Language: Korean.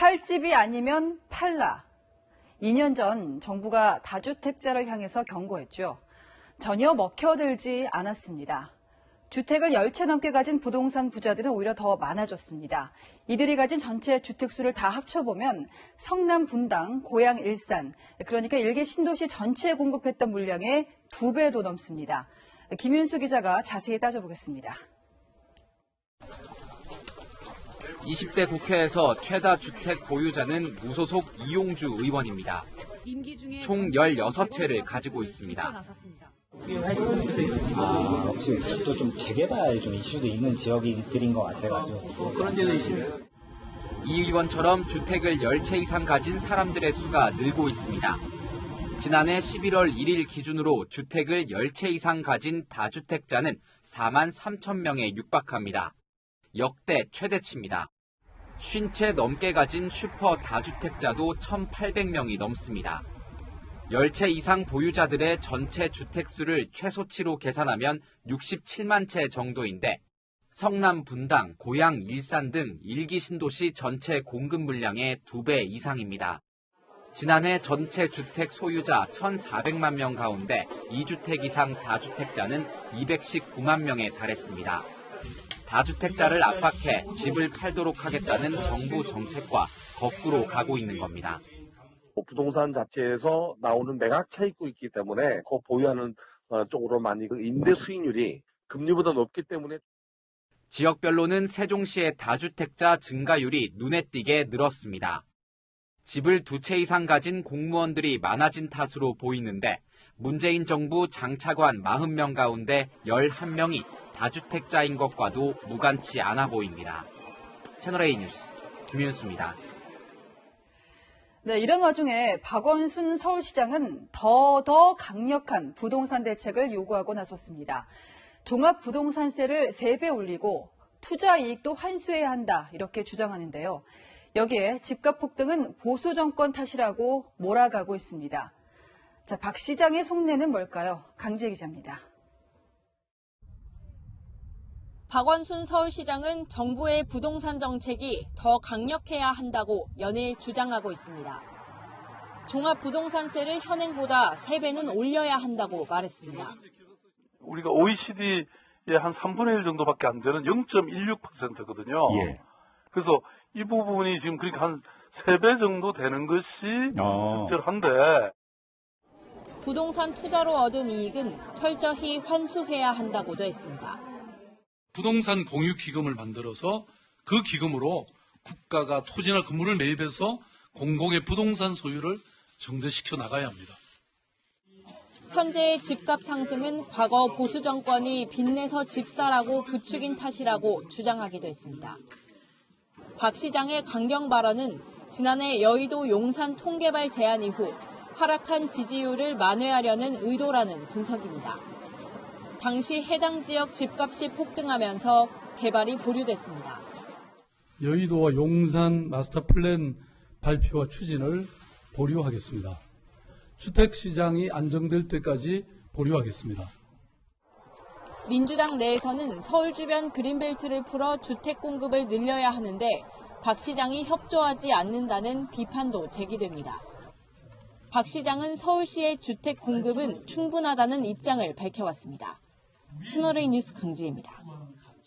살 집이 아니면 팔라. 2년 전 정부가 다주택자를 향해서 경고했죠. 전혀 먹혀들지 않았습니다. 주택을 10채 넘게 가진 부동산 부자들은 오히려 더 많아졌습니다. 이들이 가진 전체 주택수를 다 합쳐보면 성남 분당, 고양 일산, 그러니까 일개 신도시 전체에 공급했던 물량의 2배도 넘습니다. 김윤수 기자가 자세히 따져보겠습니다. 20대 국회에서 최다 주택 보유자는 무소속 이용주 의원입니다. 총 16채를 가지고 있습니다. 혹시 또 좀 재개발 좀 이슈도 있는 지역들인 것 같아가지고 그런 데도 있습니다. 이 의원처럼 주택을 10채 이상 가진 사람들의 수가 늘고 있습니다. 지난해 11월 1일 기준으로 주택을 10채 이상 가진 다주택자는 4만 3천 명에 육박합니다. 역대 최대치입니다. 50채 넘게 가진 슈퍼 다주택자도 1,800명이 넘습니다. 10채 이상 보유자들의 전체 주택수를 최소치로 계산하면 67만 채 정도인데 성남 분당, 고양 일산 등 일기 신도시 전체 공급 물량의 2배 이상입니다. 지난해 전체 주택 소유자 1,400만 명 가운데 2주택 이상 다주택자는 219만 명에 달했습니다. 다주택자를 압박해 집을 팔도록 하겠다는 정부 정책과 거꾸로 가고 있는 겁니다. 부동산 자체에서 나오는 매각 차익도 있기 때문에 그 보유하는 쪽으로 많이 임대 수익률이 금리보다 높기 때문에 지역별로는 세종시의 다주택자 증가율이 눈에 띄게 늘었습니다. 집을 2채 이상 가진 공무원들이 많아진 탓으로 보이는데 문재인 정부 장차관 40명 가운데 11명이 다주택자인 것과도 무관치 않아 보입니다. 채널A 뉴스 김윤수입니다. 네, 이런 와중에 박원순 서울시장은 더 강력한 부동산 대책을 요구하고 나섰습니다. 종합부동산세를 3배 올리고 투자 이익도 환수해야 한다 이렇게 주장하는데요. 여기에 집값 폭등은 보수 정권 탓이라고 몰아가고 있습니다. 자, 박 시장의 속내는 뭘까요? 강지혜 기자입니다. 박원순 서울시장은 정부의 부동산 정책이 더 강력해야 한다고 연일 주장하고 있습니다. 종합부동산세를 현행보다 3배는 올려야 한다고 말했습니다. 우리가 OECD의 한 3분의 1 정도밖에 안 되는 0.16%거든요. 예. 그래서 이 부분이 지금 그러니까 한 3배 정도 되는 것이 적절한데 부동산 투자로 얻은 이익은 철저히 환수해야 한다고도 했습니다. 부동산 공유기금을 만들어서 그 기금으로 국가가 토지나 건물을 매입해서 공공의 부동산 소유를 정대시켜 나가야 합니다. 현재의 집값 상승은 과거 보수 정권이 빚내서 집 사라고 부추긴 탓이라고 주장하기도 했습니다. 박 시장의 강경 발언은 지난해 여의도 용산 통개발 제안 이후 하락한 지지율을 만회하려는 의도라는 분석입니다. 당시 해당 지역 집값이 폭등하면서 개발이 보류됐습니다. 여의도와 용산 마스터 플랜 발표와 추진을 보류하겠습니다. 주택시장이 안정될 때까지 보류하겠습니다. 민주당 내에서는 서울 주변 그린벨트를 풀어 주택 공급을 늘려야 하는데 박 시장이 협조하지 않는다는 비판도 제기됩니다. 박 시장은 서울시의 주택 공급은 충분하다는 입장을 밝혀왔습니다. 채널A 뉴스 강지혜입니다.